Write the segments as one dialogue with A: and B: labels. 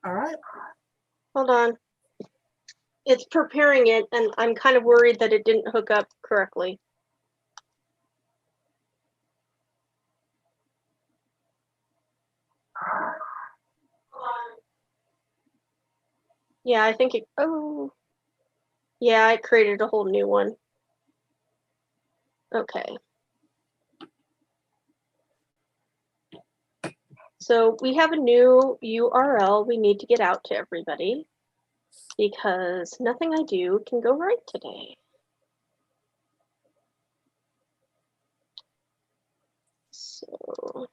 A: All right.
B: Hold on. It's preparing it, and I'm kind of worried that it didn't hook up correctly. Yeah, I think it, oh. Yeah, I created a whole new one. Okay. So we have a new URL we need to get out to everybody because nothing I do can go right today. So,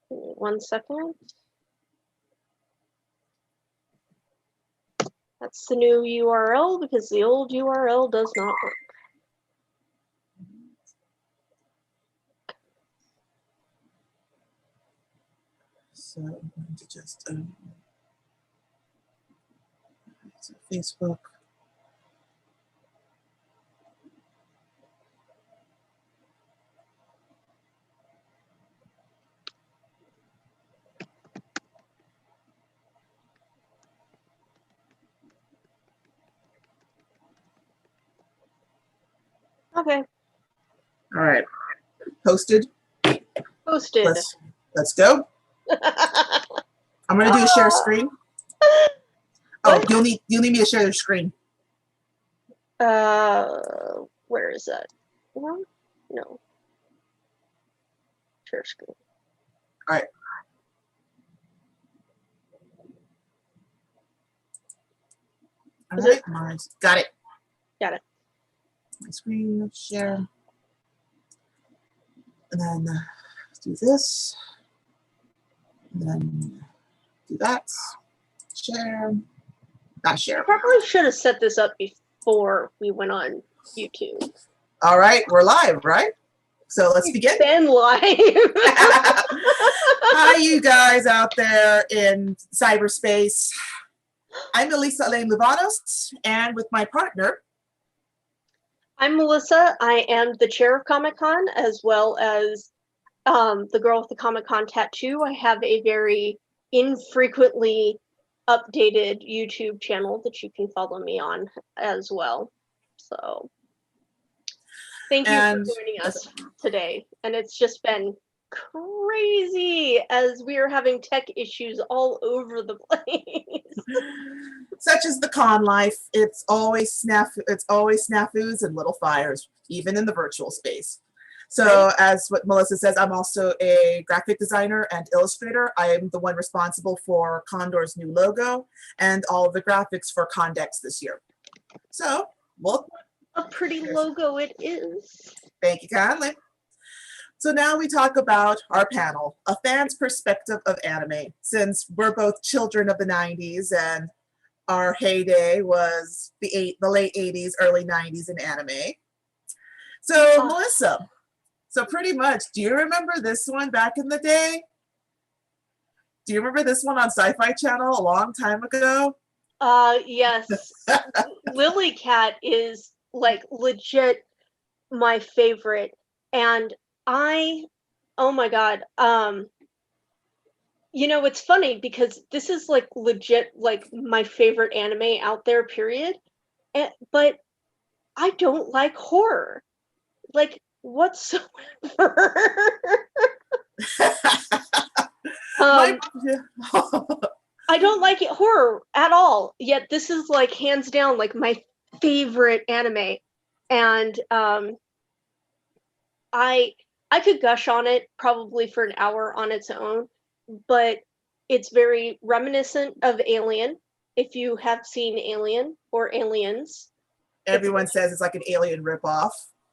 B: give me 1 second. That's the new URL because the old URL does not work.
A: So I'm going to just so Facebook.
B: Okay.
A: All right. Posted.
B: Posted.
A: Let's go. I'm gonna do a share screen. Oh, you'll need me to share your screen.
B: Where is that? Well, no. Share screen.
A: All right. All right, Mars. Got it.
B: Got it.
A: My screen, share. And then do this. And then do that. Share. Not share.
B: I probably should have set this up before we went on YouTube.
A: All right, we're live, right? So let's begin.
B: Been live.
A: Hi, you guys out there in cyberspace. I'm Elisa, Elaine, Luevanos, and with my partner.
B: I'm Melissa. I am the chair of Comic-Con, as well as the girl with the Comic-Con tattoo. I have a very infrequently updated YouTube channel that you can follow me on as well. So thank you for joining us today. And it's just been crazy as we are having tech issues all over the place.
A: Such as the con life. It's always snafus and little fires, even in the virtual space. So right. As what Melissa says, I'm also a graphic designer and illustrator. I am the one responsible for Condor's new logo and all of the graphics for Condex this year. So, well,
B: a pretty logo it is.
A: Thank you kindly. So now we talk about our panel, a fan's perspective of anime, since we're both children of the 90s and our heyday was the late 80s, early 90s in anime. So Melissa, so pretty much, do you remember this one back in the day? Do you remember this one on Sci-Fi Channel a long time ago?
B: Yes. Lily Cat is like legit my favorite. And oh my God. You know, it's funny because this is like legit like my favorite anime out there, period. But I don't like horror. Like whatsoever. I don't like it horror at all. Yet this is like hands down like my favorite anime. And I could gush on it probably for an hour on its own, but it's very reminiscent of Alien. If you have seen Alien or Aliens.
A: Everyone says it's like an Alien ripoff.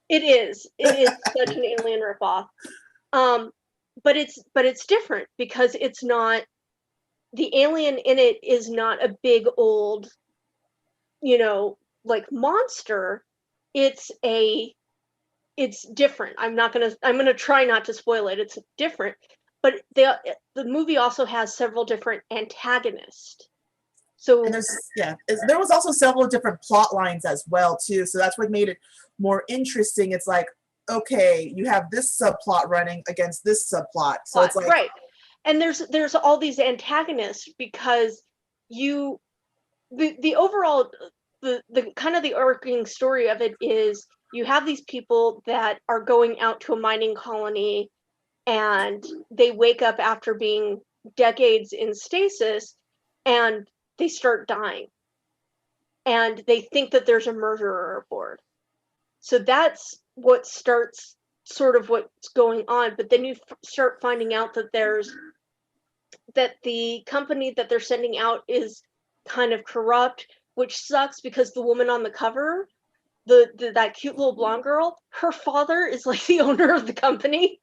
B: It is. It is such an Alien ripoff. But it's different because it's not, the alien in it is not a big old, you know, like monster. It's different. I'm gonna try not to spoil it. It's different. But the movie also has several different antagonists. So
A: and there was also several different plot lines as well too. So that's what made it more interesting. It's like, okay, you have this subplot running against this subplot. So it's like
B: right. And there's all these antagonists because you the overall the kind of the arcing story of it is you have these people that are going out to a mining colony, and they wake up after being decades in stasis, and they start dying, and they think that there's a murderer aboard. So that's what starts sort of what's going on. But then you start finding out that the company that they're sending out is kind of corrupt, which sucks because the woman on the cover, that cute little blonde girl, her father is like the owner of the company.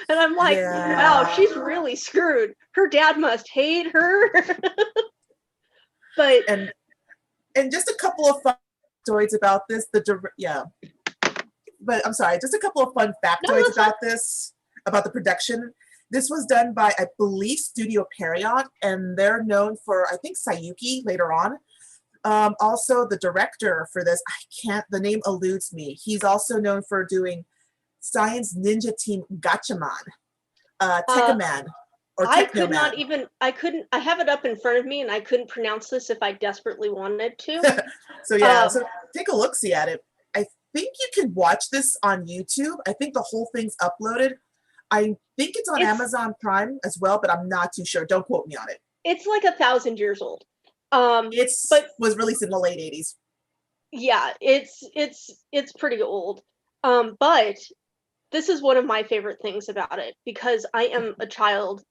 B: And I'm like, wow, she's really screwed. Her dad must hate her. But
A: and just a couple of factoids about this. But I'm sorry, just a couple of fun factoids about this, about the production. This was done by, I believe, Studio Period, and they're known for, I think, Sayuki later on. Also, the director for this, the name eludes me. He's also known for doing Science Ninja Team Gatchaman, Tekkaman, or Technoman.
B: I have it up in front of me, and I couldn't pronounce this if I desperately wanted to.
A: So take a look-see at it. I think you can watch this on YouTube. I think the whole thing's uploaded. I think it's on Amazon Prime as well, but I'm not too sure. Don't quote me on it.
B: It's like 1,000 years old.
A: Was released in the late 80s.
B: Yeah, it's pretty old. But this is one of my favorite things about it, because I am a child.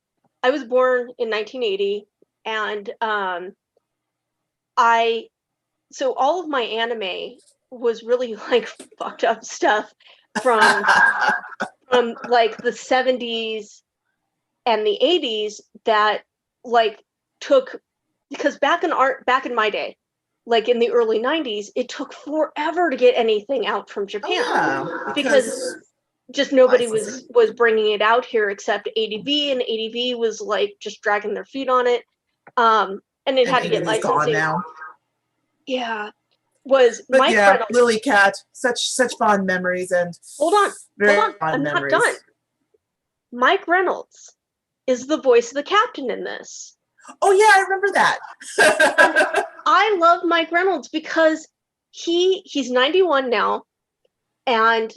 B: I was born in 1980, and so all of my anime was really like fucked up stuff from like the 70s and the 80s that like took, because back in my day, like in the early 90s, it took forever to get anything out from Japan, because just nobody was bringing it out here except ADV, and ADV was like just dragging their feet on it, and it had to get licensing. Gone now. Yeah.
A: Lily Cat, such fond memories, and
B: hold on, I'm not done. Mike Reynolds is the voice of the captain in this.
A: Oh yeah, I remember that.
B: I love Mike Reynolds because he's 91 now, and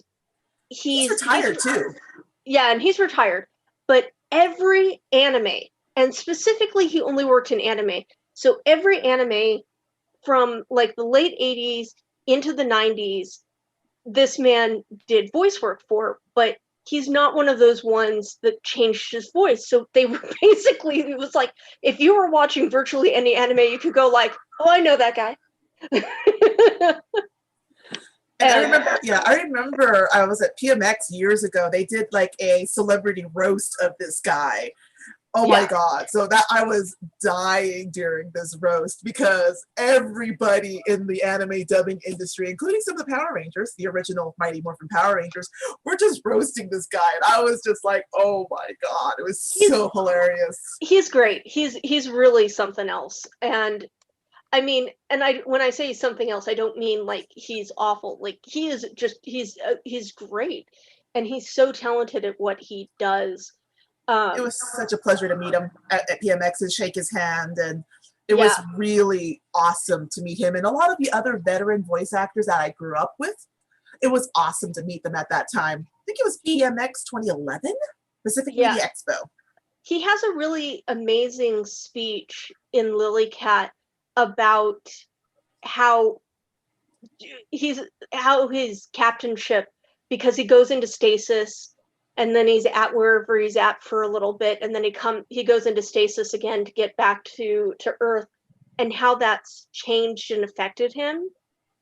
B: he's
A: retired too.
B: Yeah, and he's retired. But every anime, and specifically he only worked in anime, so every anime from like the late 80s into the 90s, this man did voice work for, but he's not one of those ones that changed his voice. So they were basically, it was like, if you were watching virtually any anime, you could go like, oh, I know that guy.
A: I remember I was at PMX years ago. They did like a celebrity roast of this guy. Oh my God. So that I was dying during this roast because everybody in the anime dubbing industry, including some of the Power Rangers, the original Mighty Morphin Power Rangers, were just roasting this guy. And I was just like, oh my God, it was so hilarious.
B: He's great. He's really something else. And I mean, and when I say something else, I don't mean like he's awful. Like he is just, he's great. And he's so talented at what he does.
A: It was such a pleasure to meet him at PMX and shake his hand, and it was really awesome to meet him and a lot of the other veteran voice actors that I grew up with. It was awesome to meet them at that time. I think it was PMX 2011, Pacific Media Expo.
B: He has a really amazing speech in Lily Cat about how his captainship, because he goes into stasis, and then he's at wherever he's at for a little bit, and then he goes into stasis again to get back to Earth, and how that's changed and affected him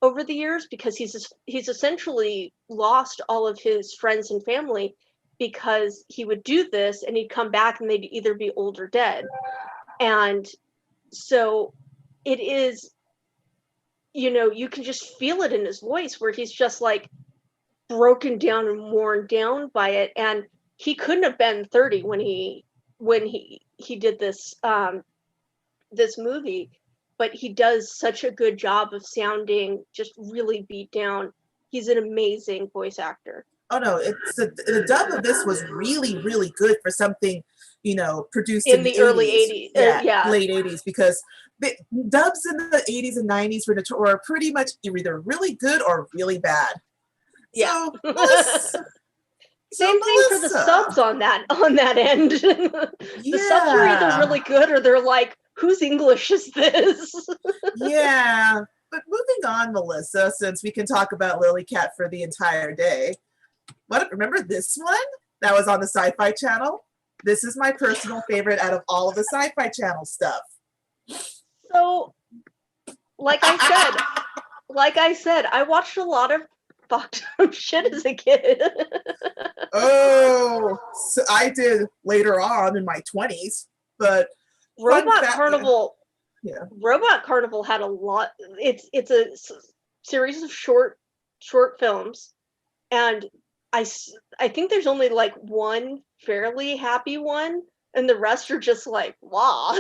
B: over the years, because he's essentially lost all of his friends and family because he would do this and he'd come back and they'd either be old or dead. And so it is, you can just feel it in his voice where he's just like broken down and worn down by it. And he couldn't have been 30 when he did this this movie, but he does such a good job of sounding just really beat down. He's an amazing voice actor.
A: Oh no, the dub of this was really, really good for something, produced
B: In
A: in the
B: the early
A: 80s.
B: 80s.
A: Yeah,
B: Yeah.
A: late 80s, because the dubs in the 80s and 90s were pretty much either really good or really bad.
B: Yeah.
A: So, Melissa,
B: Same thing for the subs on that end. The subs are either
A: yeah.
B: really good or they're like, whose English is this?
A: Yeah. But moving on, Melissa, since we can talk about Lily Cat for the entire day. Remember this one that was on the Sci-Fi Channel? This is my personal favorite out of all of the Sci-Fi Channel stuff.
B: So, like I said, I watched a lot of fucked up shit as a kid.
A: Oh, so I did later on in my 20s, but
B: Robot Carnival.
A: Yeah.
B: Robot Carnival had a lot. It's a series of short films, and I think there's only like one fairly happy one, and the rest are just like, wow.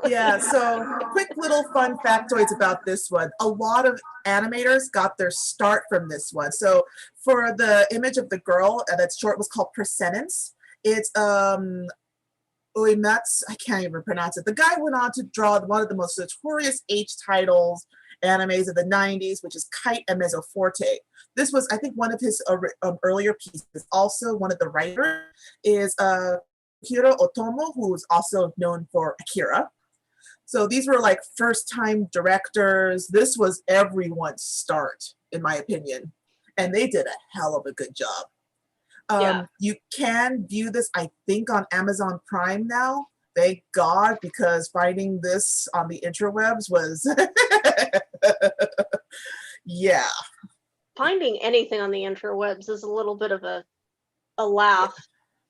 A: Yeah, so quick little fun factoids about this one. A lot of animators got their start from this one. So for the image of the girl, that short was called Persenence. It's Uematsu, I can't even pronounce it. The guy went on to draw one of the most notorious H titles animes of the 90s, which is Kite and Mezzoforte. This was, I think, one of his earlier pieces. Also, one of the writers is Hiro Otomo, who's also known for Akira. So these were like first-time directors. This was everyone's start, in my opinion. And they did a hell of a good job.
B: Yeah.
A: You can view this, I think, on Amazon Prime now. Thank God, because finding this on the interwebs was, yeah.
B: Finding anything on the interwebs is a little bit of a laugh.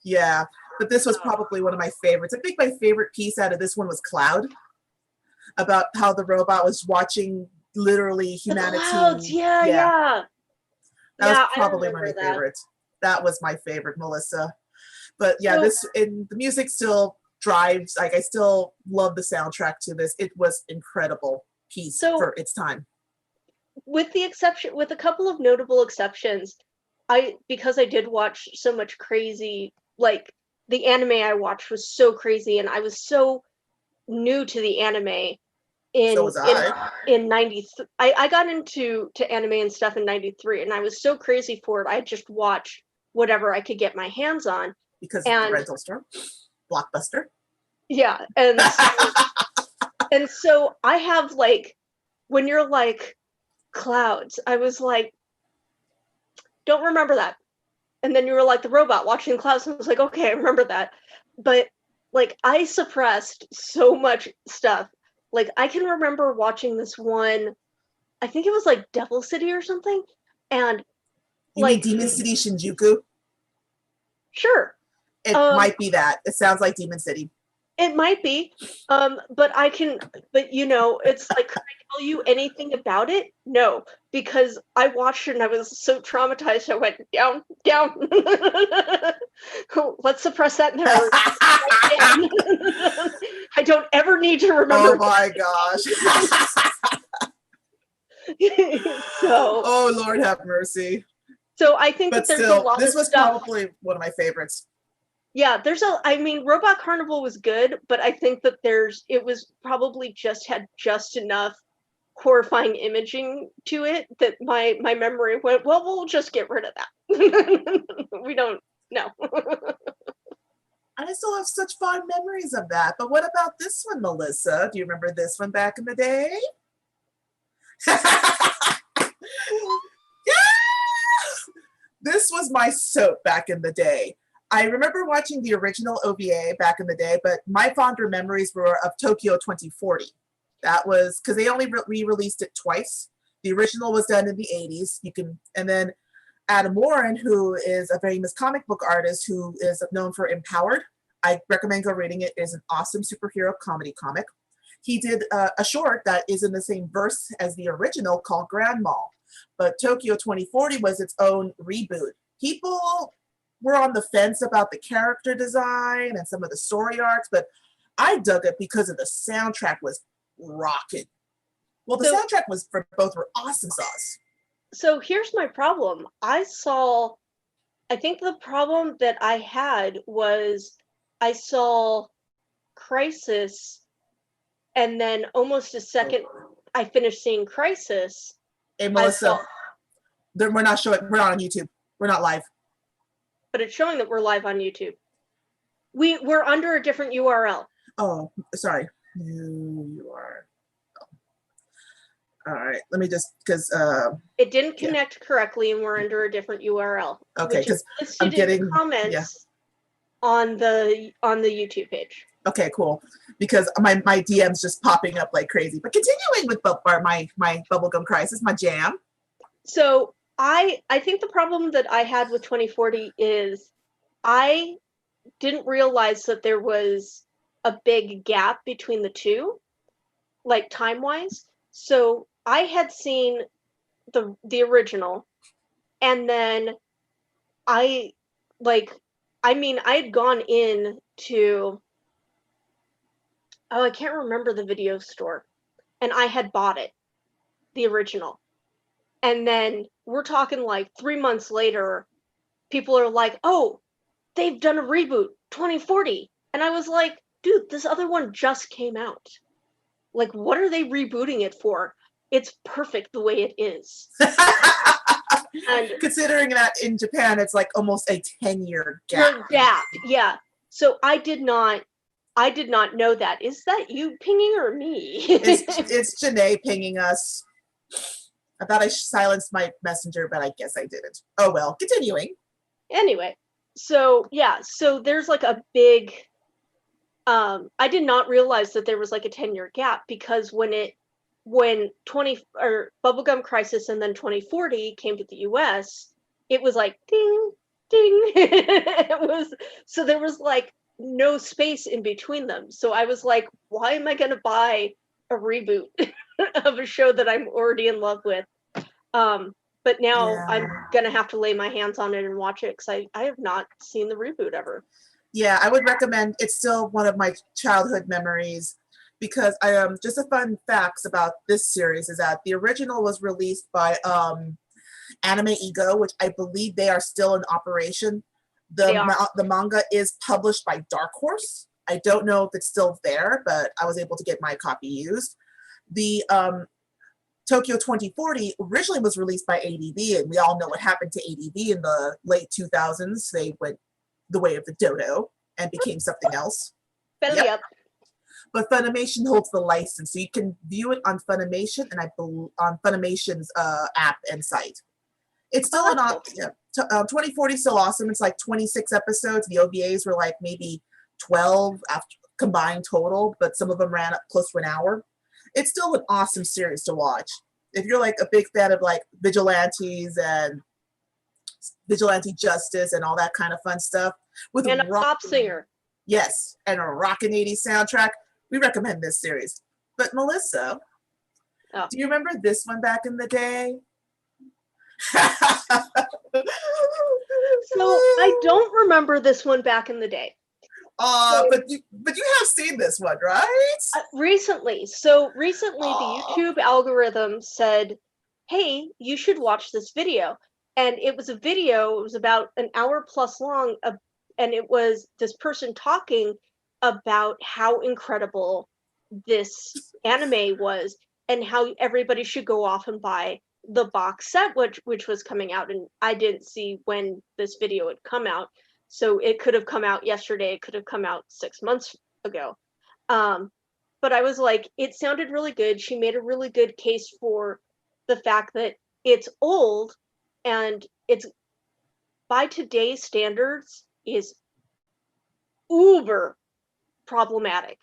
A: Yeah, but this was probably one of my favorites. I think my favorite piece out of this one was Cloud, about how the robot was watching literally humanity.
B: The clouds, yeah.
A: That was probably one of my favorites. That was my favorite, Melissa. But yeah, the music still drives. Like, I still love the soundtrack to this. It was incredible piece for its time. With
B: a couple of notable exceptions, because I did watch so much crazy, like the anime I watched was so crazy, and I was so new to the anime. In 93, I got into anime and stuff in 93, and I was so crazy for it. I just watched whatever I could get my hands on.
A: Because of the rental store, Blockbuster.
B: Yeah, and so I have, like, when you're like clouds, I was like, don't remember that. And then you were like the robot watching clouds, and I was like, okay, I remember that. But like, I suppressed so much stuff. Like, I can remember watching this one, I think it was like Devil City or something, and
A: you mean Demon City Shinjuku?
B: Sure.
A: It might be that. It sounds like Demon City.
B: It might be. But it's like, can I tell you anything about it? No, because I watched it and I was so traumatized. I went down. Let's suppress that memory. I don't ever need to remember.
A: Oh my gosh.
B: So.
A: Oh, Lord have mercy.
B: So I think that there's a lot
A: this
B: of
A: was
B: stuff.
A: Probably one of my favorites.
B: Yeah, Robot Carnival was good, but I think that it was probably had just enough horrifying imaging to it that my memory went, well, we'll just get rid of that. We don't know.
A: I still have such fond memories of that. But what about this one, Melissa? Do you remember this one back in the day? Yeah! This was my soap back in the day. I remember watching the original OVA back in the day, but my fonder memories were of Tokyo 2040. That was because they only re-released it twice. The original was done in the 80s. And then Adam Warren, who is a famous comic book artist who is known for Empowered. I recommend go reading it. It is an awesome superhero comedy comic. He did a short that is in the same verse as the original called Grand Mall. But Tokyo 2040 was its own reboot. People were on the fence about the character design and some of the story arcs, but I dug it because of the soundtrack was rocking. Well, the soundtrack was for both were awesome sauce.
B: So here's my problem. I think the problem that I had was I saw Crisis, and then almost a second I finished seeing Crisis.
A: Hey, Melissa, we're not showing. We're not on YouTube. We're not live.
B: But it's showing that we're live on YouTube. We're under a different URL.
A: Oh, sorry. You are. All right. Let me just because
B: it didn't connect correctly, and we're under a different URL.
A: Okay, because I'm
B: listed
A: getting
B: in comments on the YouTube page.
A: Okay, cool. Because my DM's just popping up like crazy. But continuing with my bubblegum crisis, my jam.
B: So I think the problem that I had with 2040 is I didn't realize that there was a big gap between the two, like time-wise. So I had seen the original, and then I had gone in to, I can't remember the video store, and I had bought it, the original. And then we're talking like 3 months later, people are like, oh, they've done a reboot, 2040. And I was like, dude, this other one just came out. Like, what are they rebooting it for? It's perfect the way it is.
A: And considering that in Japan, it's like almost a 10-year gap.
B: Yeah. So I did not know that. Is that you pinging or me?
A: It's Janae pinging us. I thought I silenced my messenger, but I guess I didn't. Oh well, continuing.
B: Anyway, so yeah, so there's like a big, I did not realize that there was like a 10-year gap, because when Bubblegum Crisis and then 2040 came to the US, it was like ding, ding. So there was like no space in between them. So I was like, why am I going to buy a reboot of a show that I'm already in love with? But now I'm going to have to lay my hands on it and watch it, because I have not seen the reboot ever.
A: Yeah, I would recommend. It's still one of my childhood memories, because just a fun facts about this series is that the original was released by Anime Ego, which I believe they are still in operation. The manga is published by Dark Horse. I don't know if it's still there, but I was able to get my copy used. The Tokyo 2040 originally was released by ADV, and we all know what happened to ADV in the late 2000s. They went the way of the dodo and became something else.
B: Belly up.
A: But Funimation holds the license, so you can view it on Funimation and on Funimation's app and site. It's still 2040 is still awesome. It's like 26 episodes. The OVAs were like maybe 12 after combined total, but some of them ran up close to an hour. It's still an awesome series to watch. If you're like a big fan of like vigilantes and vigilante justice and all that kind of fun stuff.
B: And a pop singer.
A: Yes, and a rockin' 80s soundtrack. We recommend this series. But Melissa, do you remember this one back in the day?
B: So I don't remember this one back in the day.
A: But you have seen this one, right?
B: Recently. So recently the YouTube algorithm said, hey, you should watch this video. And it was a video, it was about an hour plus long, and it was this person talking about how incredible this anime was, and how everybody should go off and buy the box set, which was coming out. And I didn't see when this video had come out, so it could have come out yesterday, it could have come out 6 months ago. But I was like, it sounded really good. She made a really good case for the fact that it's old, and it's, by today's standards, is uber problematic.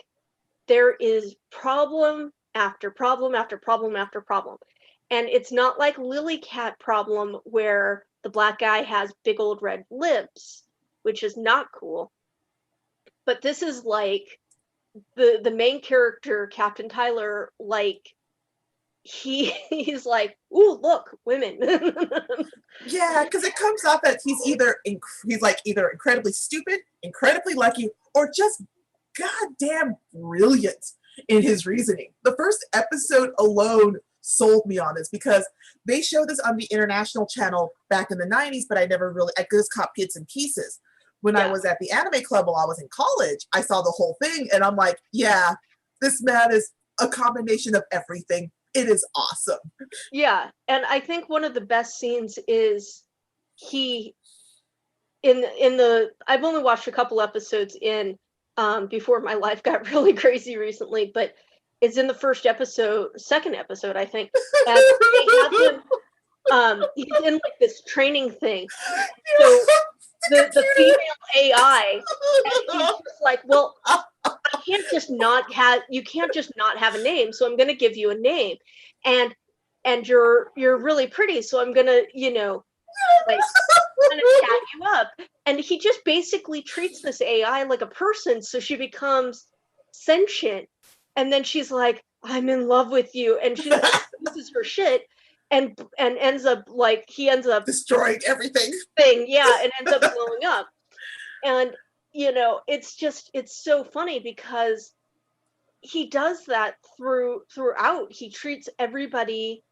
B: There is problem after problem after problem after problem. And it's not like Lily Cat problem, where the black guy has big old red lips, which is not cool. But this is like the main character, Captain Tyler, like he's like, ooh, look, women.
A: Yeah, because it comes off that he's either incredibly stupid, incredibly lucky, or just goddamn brilliant in his reasoning. The first episode alone sold me on this, because they showed this on the international channel back in the 90s, but I just caught bits and pieces. when I was at the anime club while I was in college, I saw the whole thing and I'm like, yeah, this man is a combination of everything. It is awesome.
B: Yeah, and I think one of the best scenes is he in the I've only watched a couple episodes in before my life got really crazy recently, but it's in the second episode, I think, and they have him he's in like this training thing. So the female AI, and he's just like, well, you can't just not have a name, so I'm gonna give you a name. And you're really pretty, so I'm gonna, like kind of chat you up. And he just basically treats this AI like a person, so she becomes sentient. And then she's like, I'm in love with you. And she loses her shit and ends up like he ends up
A: destroying everything.
B: And ends up blowing up. And it's so funny because he does that throughout. He treats everybody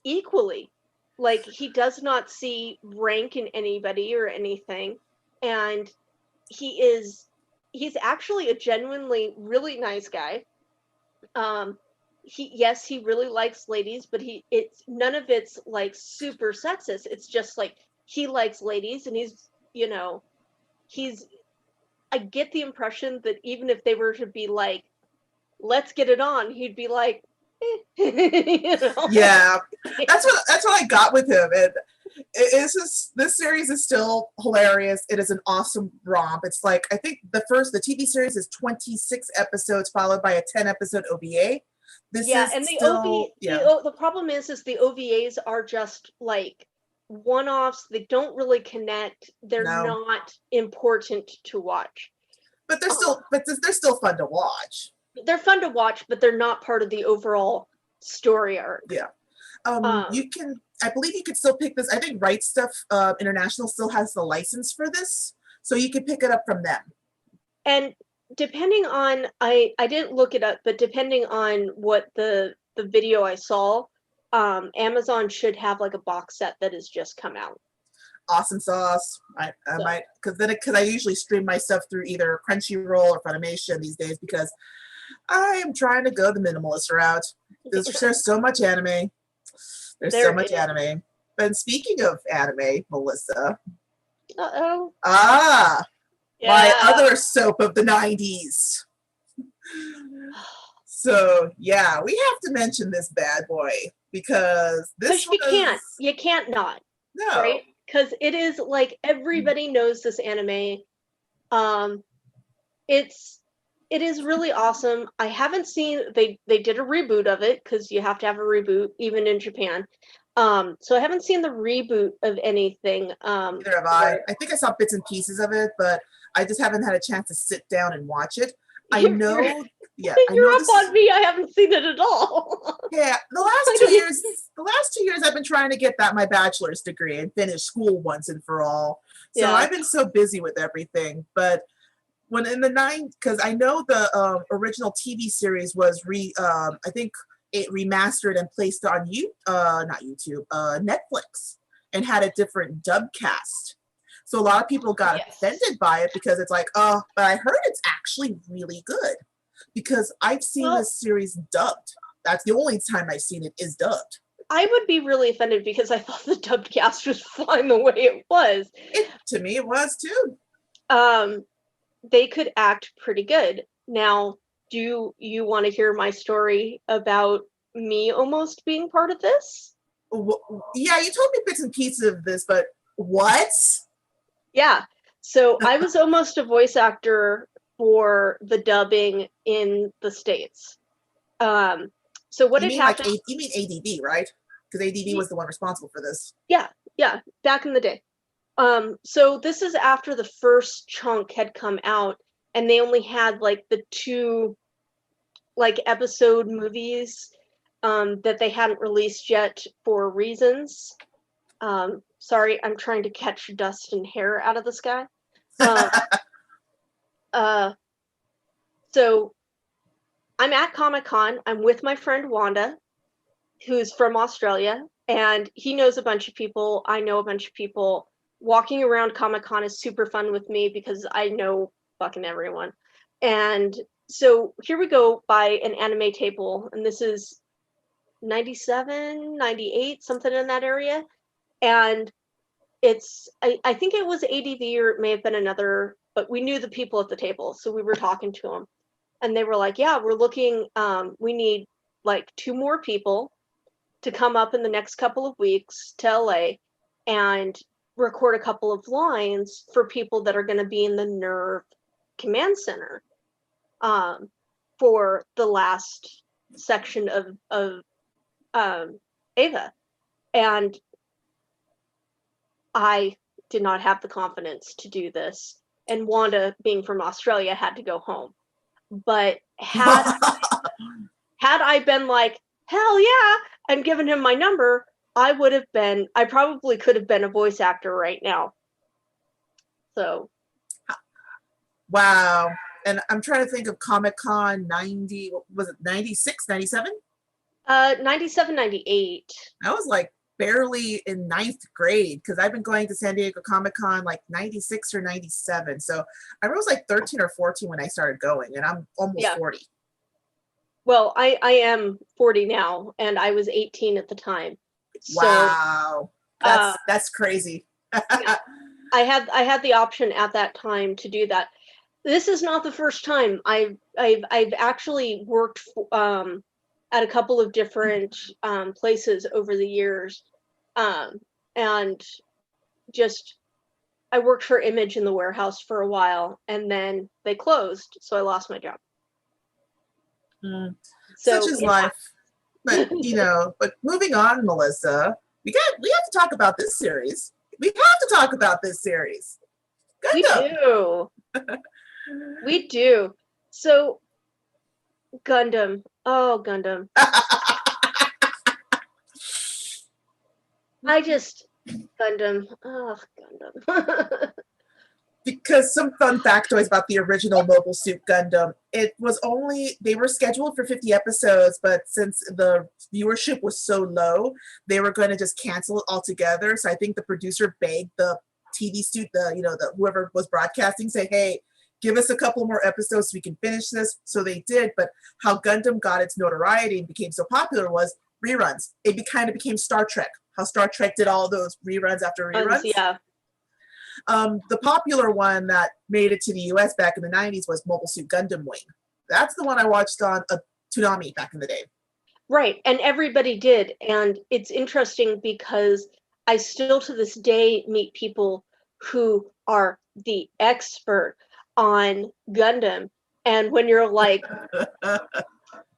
B: equally. Like, he does not see rank in anybody or anything. And he's actually a genuinely really nice guy. He really likes ladies, but it's none of it's like super sexist. It's just like he likes ladies, and he's I get the impression that even if they were to be like, let's get it on, he'd be like,
A: Yeah, that's what I got with him. And it's just, this series is still hilarious. It is an awesome romp. It's like, I think the TV series is 26 episodes followed by a 10-episode OVA.
B: The problem is the OVAs are just like one-offs. They don't really connect. They're not important to watch.
A: But they're still fun to watch.
B: They're fun to watch, but they're not part of the overall story arc.
A: Yeah. I believe you could still pick this. I think Right Stuff International still has the license for this, so you could pick it up from them.
B: And depending on, I didn't look it up, but depending on what the video I saw, Amazon should have like a box set that has just come out.
A: Awesome sauce. I might, because I usually stream my stuff through either Crunchyroll or Funimation these days because I am trying to go the minimalist route. There's so much anime. There's so much anime. But speaking of anime, Melissa.
B: Uh-oh.
A: My other soap of the 90s. So, yeah, we have to mention this bad boy because
B: you can't not.
A: No.
B: Right? Because it is like everybody knows this anime. It is really awesome. I haven't seen, they did a reboot of it because you have to have a reboot even in Japan. So I haven't seen the reboot of anything.
A: Neither have I. I think I saw bits and pieces of it, but I just haven't had a chance to sit down and watch it. I know. Yeah,
B: you're up on me. I haven't seen it at all.
A: Yeah, the last 2 years I've been trying to get my bachelor's degree and finish school once and for all. So I've been so busy with everything. But when in the 90s, because I know the original TV series was I think it remastered and placed on not YouTube, Netflix, and had a different dub cast. So a lot of people got offended by it because it's like, but I heard it's actually really good because I've seen this series dubbed. That's the only time I've seen it is dubbed.
B: I would be really offended because I thought the dubbed cast was fine the way it was.
A: To me, it was too.
B: They could act pretty good. Now, do you want to hear my story about me almost being part of this?
A: Yeah, you told me bits and pieces of this, but what?
B: Yeah. So I was almost a voice actor for the dubbing in the States. So what had happened?
A: You mean ADV, right? Because ADV was the one responsible for this.
B: Yeah, back in the day. So this is after the first chunk had come out, and they only had like the 2 like episode movies that they hadn't released yet for reasons. Sorry, I'm trying to catch dust and hair out of the sky. So I'm at Comic-Con. I'm with my friend Wanda, who's from Australia, and he knows a bunch of people. I know a bunch of people. walking around Comic-Con is super fun with me because I know fucking everyone. And so here we go by an anime table, and this is 97, 98, something in that area. And it's, I think it was ADV or it may have been another, but we knew the people at the table. So we were talking to them and they were like, yeah, we're looking, we need like 2 more people to come up in the next couple of weeks to LA and record a couple of lines for people that are going to be in the Nerve Command Center for the last section of Ava. And I did not have the confidence to do this. And Wanda, being from Australia, had to go home. But had I been like, hell yeah, and given him my number, I probably could have been a voice actor right now. So.
A: Wow. And I'm trying to think of Comic-Con 90, what was it, 96, 97?
B: 97, 98.
A: I was like barely in 9th grade because I've been going to San Diego Comic-Con like 96 or 97. So I was like 13 or 14 when I started going, and I'm almost 40.
B: Well, I am 40 now, and I was 18 at the time. So,
A: wow. That's crazy.
B: Yeah, I had the option at that time to do that. This is not the first time. I've actually worked at a couple of different places over the years, and just I worked for Image in the warehouse for a while, and then they closed, so I lost my job.
A: Such is life. But but moving on, Melissa, we have to talk about this series. We have to talk about this series.
B: Gundam. We do. So Gundam. Oh, Gundam. Gundam. Oh, Gundam.
A: Because some fun factoids about the original Mobile Suit Gundam. They were scheduled for 50 episodes, but since the viewership was so low, they were going to just cancel it altogether. So I think the producer begged the TV suit, whoever was broadcasting, say, hey, give us a couple more episodes so we can finish this. So they did. But how Gundam got its notoriety and became so popular was reruns. It kind of became Star Trek. How Star Trek did all those reruns after reruns.
B: Yeah.
A: The popular one that made it to the US back in the 90s was Mobile Suit Gundam Wing. That's the one I watched on Toonami back in the day.
B: Right, and everybody did. And it's interesting because I still to this day meet people who are the expert on Gundam. And when you're like,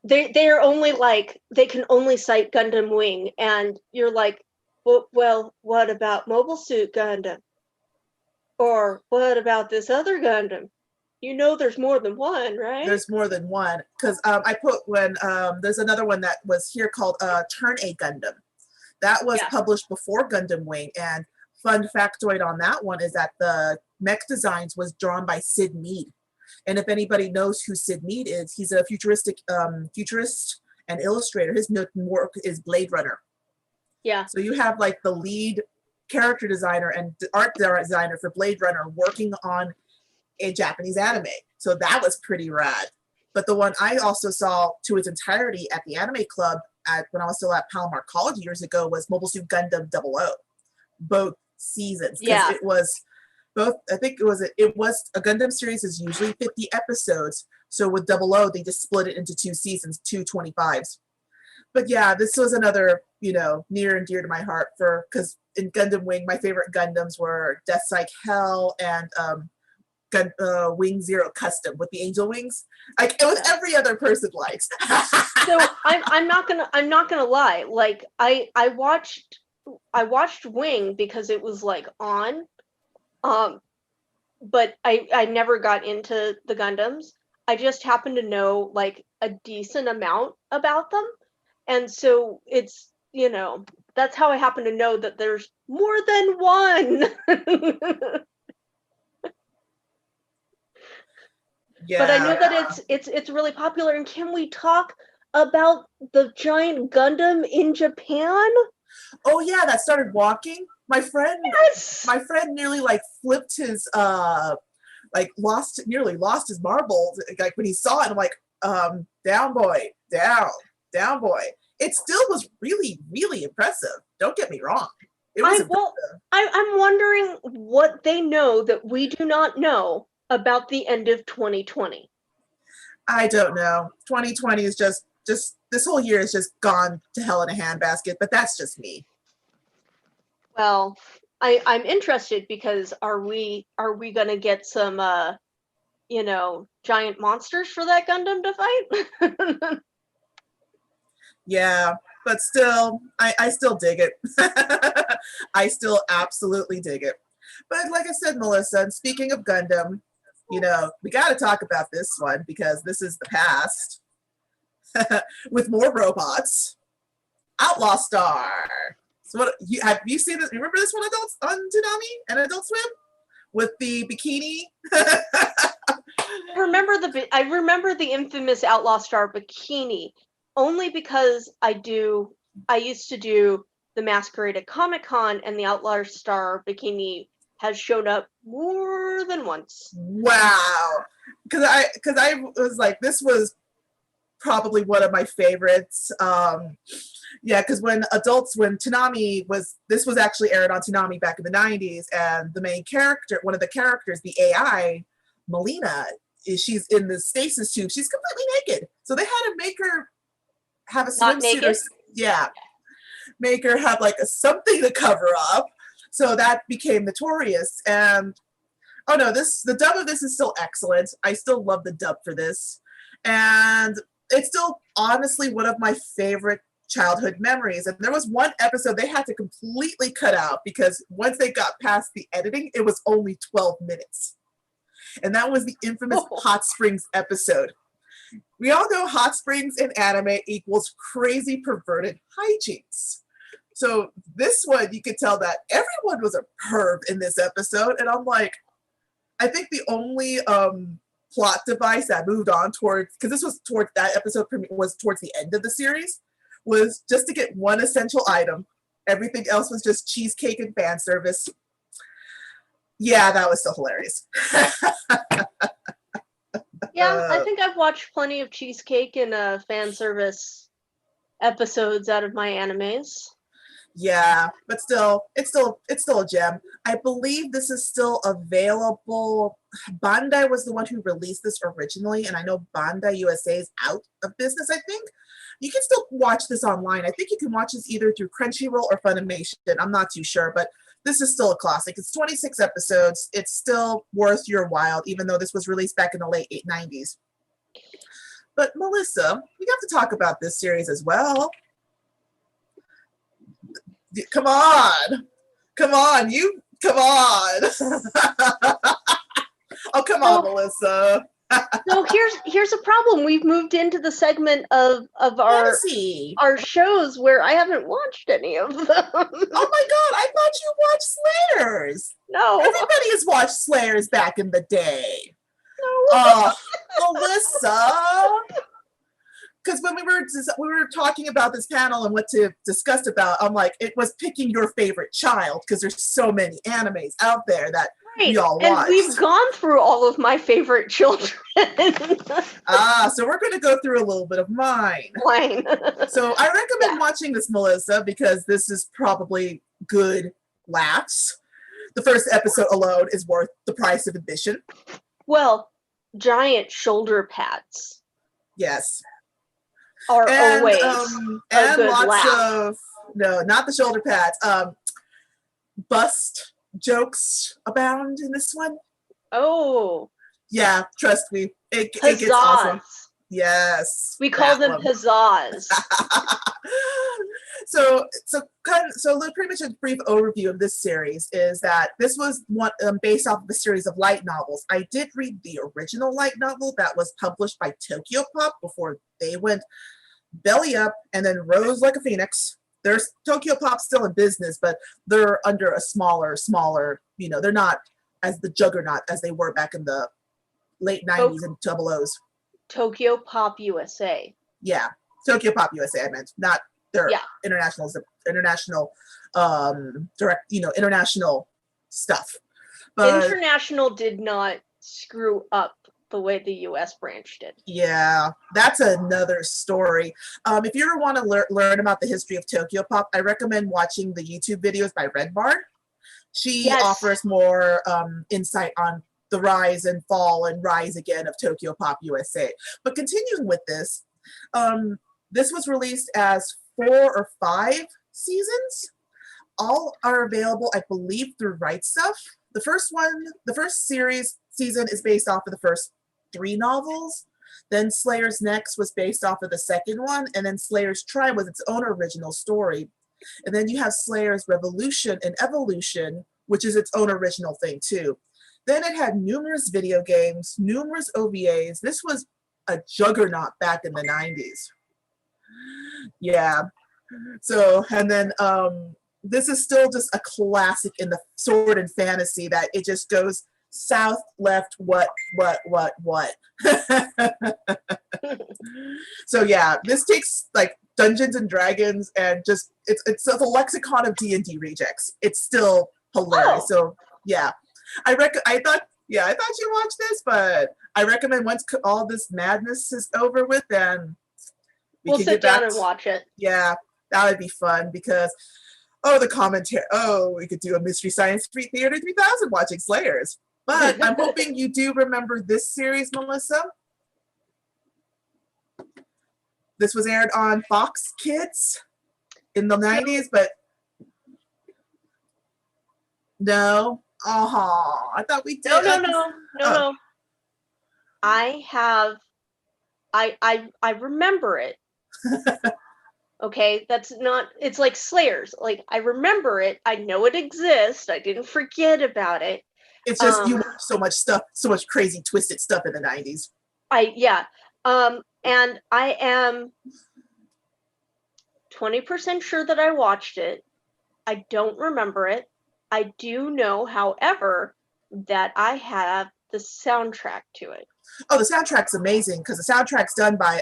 B: they're only like, they can only cite Gundam Wing. And you're like, well, what about Mobile Suit Gundam? Or what about this other Gundam? There's more than one, right?
A: There's more than one. Because I put there's another one that was here called Turn A Gundam. That was published before Gundam Wing. And fun factoid on that one is that the mech designs was drawn by Sid Mead. And if anybody knows who Sid Mead is, he's a futurist and illustrator. His work is Blade Runner.
B: Yeah.
A: So you have like the lead character designer and art designer for Blade Runner working on a Japanese anime. So that was pretty rad. But the one I also saw to its entirety at the anime club when I was still at Palomar College years ago was Mobile Suit Gundam 00. Both seasons.
B: Yeah.
A: It was both, I think it was a Gundam series is usually 50 episodes. So with 00, they just split it into 2 seasons, 2 25s. But yeah, this was another, near and dear to my heart because in Gundam Wing, my favorite Gundams were Death Psych Hell and Wing Zero Custom with the angel wings. Like it was every other person likes.
B: So I'm not gonna lie. Like I watched Wing because it was like on, but I never got into the Gundams. I just happened to know like a decent amount about them. And so it's, that's how I happen to know that there's more than one.
A: Yeah.
B: But I know that it's really popular. And can we talk about the giant Gundam in Japan?
A: Oh yeah, that started walking.
B: Yes.
A: My friend nearly like flipped his like nearly lost his marbles like when he saw it. I'm like, down boy, down boy. It still was really, really impressive. Don't get me wrong. It was impressive.
B: I'm wondering what they know that we do not know about the end of 2020.
A: I don't know. 2020 is just this whole year is just gone to hell in a handbasket, but that's just me.
B: Well, I'm interested because are we gonna get some giant monsters for that Gundam to fight?
A: Yeah, but still, I still dig it. I still absolutely dig it. But like I said, Melissa, and speaking of Gundam, we got to talk about this one because this is the past with more robots. Outlaw Star. So what have you seen this? Remember this one adults on Toonami and Adult Swim with the bikini?
B: I remember the infamous Outlaw Star bikini only because I used to do the Masquerade at Comic-Con, and the Outlaw Star bikini has shown up more than once.
A: Wow. Because I was like, this was probably one of my favorites. Yeah, because when Toonami this was actually aired on Toonami back in the 90s, and the main character, one of the characters, the AI, Melina, she's in the stasis tube. She's completely naked. So they had to make her have a
B: Not
A: swimsuit.
B: naked?
A: Yeah. Make her have like something to cover up. So that became notorious. And oh no, the dub of this is still excellent. I still love the dub for this. And it's still honestly one of my favorite childhood memories. And there was one episode they had to completely cut out because once they got past the editing, it was only 12 minutes. And that was the infamous Hot Springs episode. We all know Hot Springs in anime equals crazy perverted hijinks. So this one, you could tell that everyone was a perv in this episode. And I'm like, I think the only plot device that moved on towards, because this was towards that episode was towards the end of the series, was just to get one essential item. Everything else was just cheesecake and fan service. Yeah, that was still hilarious.
B: Yeah, I think I've watched plenty of cheesecake and fan service episodes out of my animes.
A: Yeah, but still, it's still a gem. I believe this is still available. Bandai was the one who released this originally, and I know Bandai USA is out of business, I think. You can still watch this online. I think you can watch this either through Crunchyroll or Funimation. I'm not too sure, but this is still a classic. It's 26 episodes. It's still worth your while, even though this was released back in the late 90s. But Melissa, we got to talk about this series as well. Come on. Come on. Oh, come on, Melissa.
B: So here's a problem. We've moved into the segment of our shows where I haven't watched any of them.
A: Oh my god, I thought you watched Slayers.
B: No.
A: Everybody has watched Slayers back in the day.
B: No.
A: Melissa. Because when we were talking about this panel and what to discuss about, I'm like, it was picking your favorite child because there's so many animes out there that we all watched.
B: And we've gone through all of my favorite children.
A: So we're going to go through a little bit of mine. So I recommend watching this, Melissa, because this is probably good laughs. The first episode alone is worth the price of admission.
B: Well, giant shoulder pads.
A: Yes.
B: Are always
A: and lots laugh. Of no, not the shoulder pads. Bust jokes abound in this one.
B: Oh.
A: Yeah, trust me. It gets awesome. Yes.
B: We call them pizzazz.
A: So pretty much a brief overview of this series is that this was one based off of a series of light novels. I did read the original light novel that was published by Tokyo Pop before they went belly up and then rose like a phoenix. There's Tokyo Pop still in business, but they're under a smaller, they're not as the juggernaut as they were back in the late 90s and double O's.
B: Tokyo Pop USA.
A: Yeah, Tokyo Pop USA, I meant. Not their
B: Yeah.
A: international direct, international stuff. But
B: International did not screw up the way the US branch did.
A: yeah, that's another story. If you ever want to learn about the history of Tokyo Pop, I recommend watching the YouTube videos by Red Bar. She
B: Yes.
A: offers more insight on the rise and fall and rise again of Tokyo Pop USA. But continuing with this, this was released as 4 or 5 seasons. All are available, I believe, through Right Stuff. The first season is based off of the first 3 novels. Then Slayer's Next was based off of the second one, and then Slayer's Tribe was its own original story. And then you have Slayer's Revolution and Evolution, which is its own original thing too. Then it had numerous video games, numerous OVAs. This was a juggernaut back in the 90s. Yeah. So, and then this is still just a classic in the sword and fantasy that it just goes south, left, what. So yeah, this takes like Dungeons and Dragons and just it's a lexicon of D&D rejects. It's still hilarious.
B: Oh.
A: So yeah, I thought you watched this, but I recommend once all this madness is over with, then
B: we'll sit down and watch it.
A: Yeah, that would be fun because the commentary. We could do a Mystery Science Theater 3000 watching Slayers. But I'm hoping you do remember this series, Melissa. This was aired on Fox Kids in the 90s, but no. I thought we did.
B: No. I remember it. Okay, that's not, it's like Slayers. Like, I remember it. I know it exists. I didn't forget about it.
A: It's just you watch so much stuff, so much crazy twisted stuff in the 90s.
B: And I am 20% sure that I watched it. I don't remember it. I do know, however, that I have the soundtrack to it.
A: Oh, the soundtrack's amazing because the soundtrack's done by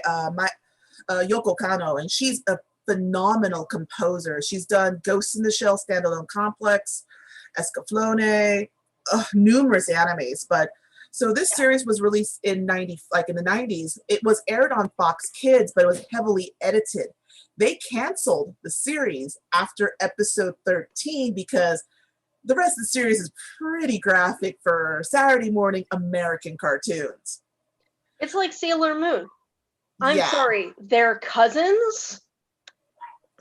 A: Yoko Kanno, and she's a phenomenal composer. She's done Ghost in the Shell Standalone Complex, Escaflowne, numerous animes. But so this series was released in the 90s. It was aired on Fox Kids, but it was heavily edited. They canceled the series after episode 13 because the rest of the series is pretty graphic for Saturday morning American cartoons.
B: It's like Sailor Moon. I'm sorry, they're cousins?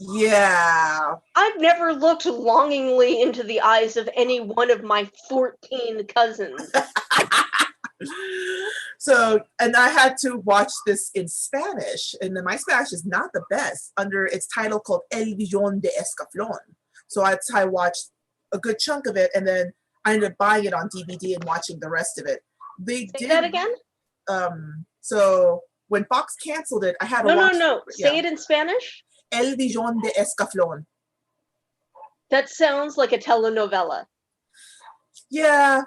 A: Yeah.
B: I've never looked longingly into the eyes of any one of my 14 cousins.
A: So, and I had to watch this in Spanish, and then my Spanish is not the best, under its title called El Villón de Escaflón. So I watched a good chunk of it, and then I ended up buying it on DVD and watching the rest of it.
B: Say that again?
A: So when Fox canceled it, I had to watch.
B: No. Say it in Spanish.
A: El Villón de Escaflón.
B: That sounds like a telenovela.
A: Yeah,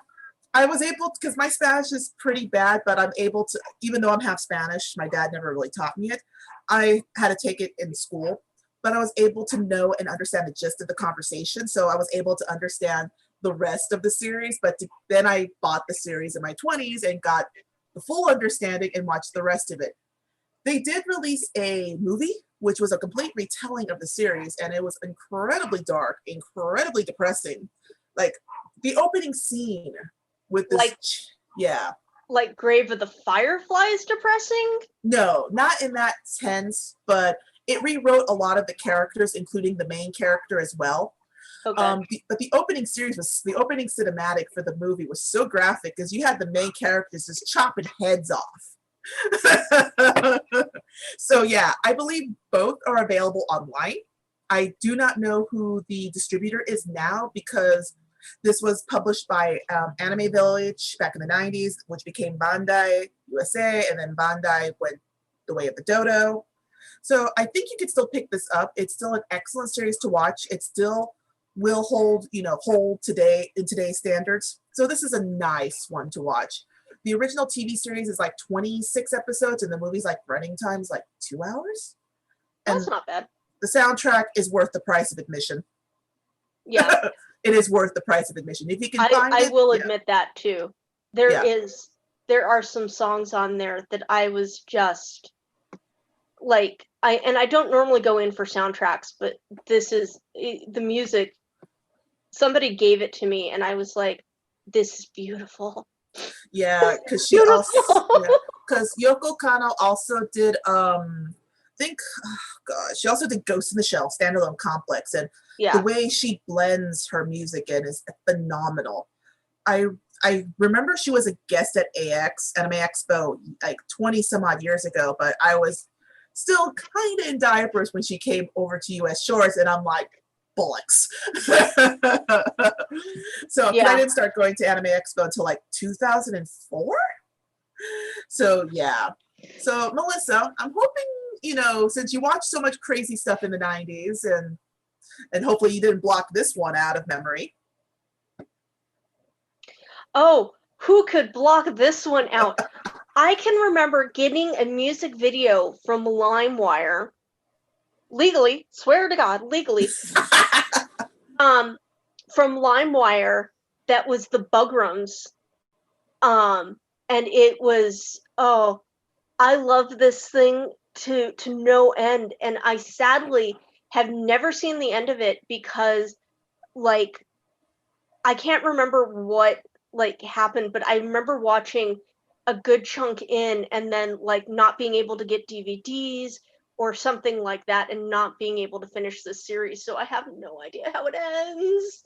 A: I was able to, because my Spanish is pretty bad, but I'm able to, even though I'm half Spanish, my dad never really taught me it. I had to take it in school, but I was able to know and understand the gist of the conversation. So I was able to understand the rest of the series, but then I bought the series in my 20s and got the full understanding and watched the rest of it. They did release a movie, which was a complete retelling of the series, and it was incredibly dark, incredibly depressing. Like the opening scene with this,
B: like Grave of the Fireflies depressing?
A: No, not in that sense, but it rewrote a lot of the characters, including the main character as well.
B: Okay.
A: But the opening cinematic for the movie was so graphic because you had the main characters just chopping heads off. So yeah, I believe both are available online. I do not know who the distributor is now because this was published by Anime Village back in the 90s, which became Bandai USA, and then Bandai went the way of the dodo. So I think you could still pick this up. It's still an excellent series to watch. It still will hold today in today's standards. So this is a nice one to watch. The original TV series is like 26 episodes, and the movie's like running time's like 2 hours.
B: That's not bad.
A: the soundtrack is worth the price of admission.
B: Yeah.
A: It is worth the price of admission. If you can find it.
B: I will
A: yeah.
B: admit that too.
A: Yeah.
B: There are some songs on there that I was just like, I don't normally go in for soundtracks, but this is the music. Somebody gave it to me and I was like, this is beautiful.
A: Yeah, because Yoko Kanno also did think oh god, she also did Ghost in the Shell standalone complex, and
B: Yeah.
A: the way she blends her music in is phenomenal. I remember she was a guest at Anime Expo like 20 some odd years ago, but I was still kind of in diapers when she came over to US shores, and I'm like, bullocks. So because I didn't start going to Anime Expo until like 2004. So yeah. So Melissa, I'm hoping, since you watched so much crazy stuff in the 90s, and hopefully you didn't block this one out of memory.
B: Oh, who could block this one out? I can remember getting a music video from LimeWire, legally, swear to God, legally, from LimeWire, that was the Bugrams, and it was, oh, I love this thing to no end, and I sadly have never seen the end of it because, like, I can't remember what happened, but I remember watching a good chunk in and then like not being able to get DVDs or something like that and not being able to finish this series. So I have no idea how it ends.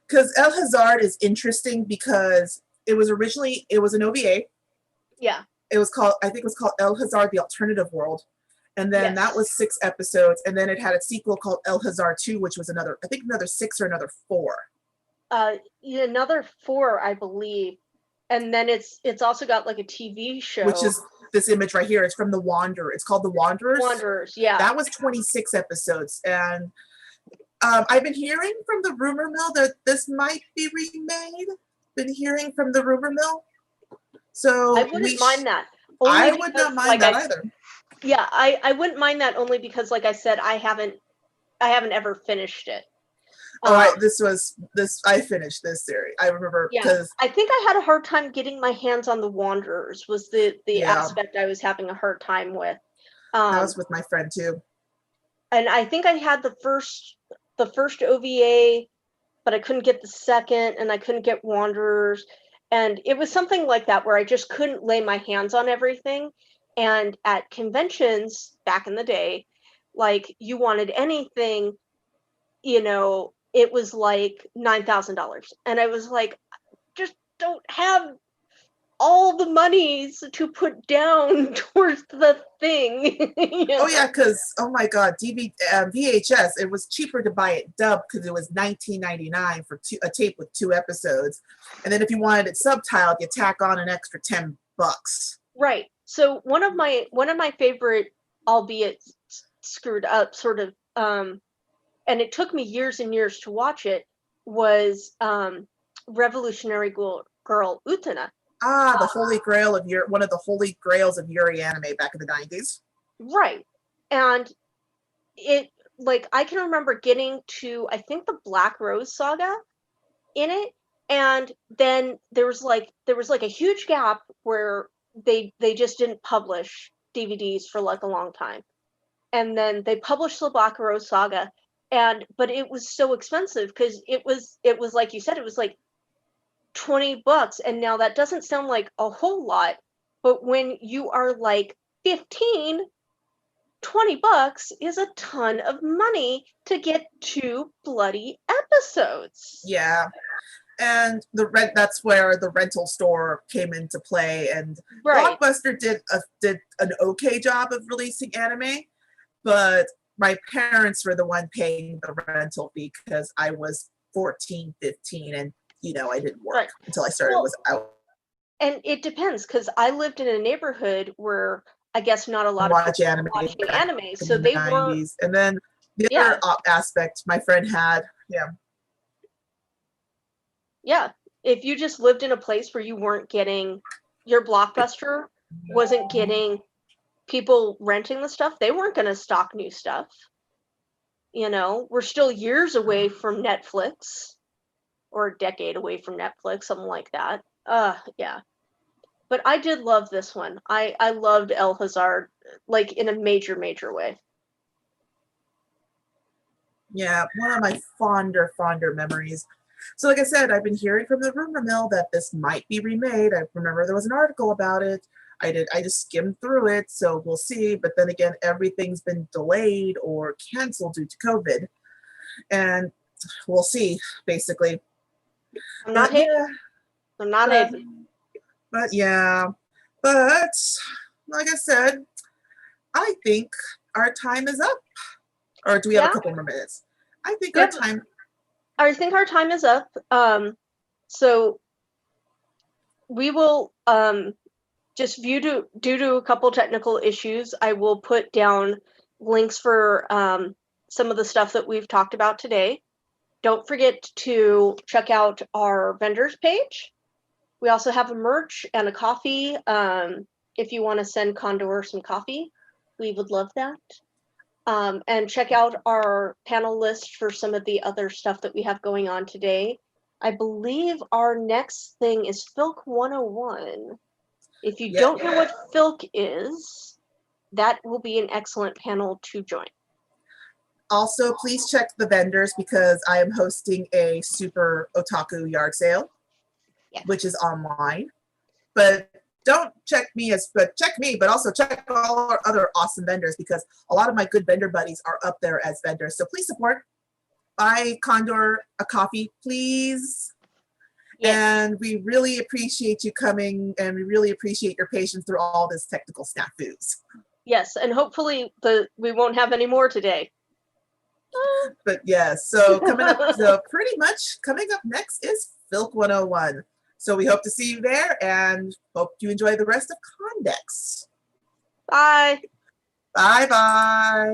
A: Because El Hazard is interesting because it was an OVA.
B: Yeah.
A: I think it was called El Hazard, The Alternative World. And then that was 6 episodes. And then it had a sequel called El Hazard 2, which was another 6 or another 4.
B: Another 4, I believe. And then it's also got like a TV show.
A: Which is this image right here. It's from The Wanderer. It's called The Wanderers.
B: Wanderers, yeah.
A: That was 26 episodes. And I've been hearing from the rumor mill that this might be remade. Been hearing from the rumor mill. So
B: I wouldn't mind that.
A: I would not mind that either.
B: Yeah, I wouldn't mind that only because, like I said, I haven't ever finished it.
A: I finished this series. I remember because
B: I think I had a hard time getting my hands on the Wanderers. Was the aspect I was having a hard time with.
A: That was with my friend too.
B: And I think I had the first OVA, but I couldn't get the second, and I couldn't get Wanderers, and it was something like that where I just couldn't lay my hands on everything. And at conventions back in the day, like you wanted anything, it was like $9,000. And I was like, just don't have all the monies to put down towards the thing.
A: Oh yeah, because oh my god, VHS, it was cheaper to buy it dubbed because it was $19.99 for a tape with 2 episodes. And then if you wanted it subtitled, you tack on an extra $10.
B: Right. So one of my favorite, albeit screwed up sort of, and it took me years and years to watch it, was Revolutionary Girl Utena.
A: The holy grail of one of the holy grails of Yuri anime back in the 90s.
B: Right. And it, like, I can remember getting to, I think, the Black Rose saga in it, and then there was like a huge gap where they just didn't publish DVDs for like a long time. And then they published the Black Rose saga, but it was so expensive because it was like you said, it was like $20. And now that doesn't sound like a whole lot, but when you are like 15, $20 is a ton of money to get 2 bloody episodes.
A: Yeah. And that's where the rental store came into play, and Blockbuster did an okay job of releasing anime, but my parents were the one paying the rental fee because I was 14, 15, and I didn't work until I started was out.
B: And it depends, because I lived in a neighborhood where I guess not a lot of people watching anime, so they were.
A: And then the other aspect my friend had,
B: if you just lived in a place where you weren't getting, your Blockbuster wasn't getting people renting the stuff, they weren't going to stock new stuff. You know, we're still years away from Netflix, or a decade away from Netflix, something like that. Yeah. But I did love this one. I loved El Hazard, like, in a major, major way.
A: Yeah, one of my fonder memories. So like I said, I've been hearing from the rumor mill that this might be remade. I remember there was an article about it. I just skimmed through it, so we'll see. But then again, everything's been delayed or canceled due to COVID. And we'll see, basically.
B: I'm not
A: But
B: hating.
A: yeah,
B: I'm not
A: but,
B: hating.
A: but yeah. But like I said, I think our time is up. Or do we have a
B: Yeah,
A: couple more minutes? I think
B: we
A: our
B: have.
A: time.
B: I think our time is up. So we will just due to a couple technical issues, I will put down links for some of the stuff that we've talked about today. Don't forget to check out our vendors page. We also have a merch and a coffee. If you want to send Condor some coffee, we would love that. And check out our panel list for some of the other stuff that we have going on today. I believe our next thing is Filk 101. If you don't know what Filk is, that will be an excellent panel to join.
A: Also, please check the vendors because I am hosting a super otaku yard sale, which is online. But don't check me but also check all our other awesome vendors because a lot of my good vendor buddies are up there as vendors. So please support. Buy Condor a coffee, please. Yes. And we really appreciate you coming, and we really appreciate your patience through all this technical snafus.
B: Yes, and hopefully we won't have any more today.
A: But yes, so coming up, so pretty much coming up next is Filk 101. So we hope to see you there and hope you enjoy the rest of Condex.
B: Bye.
A: Bye-bye.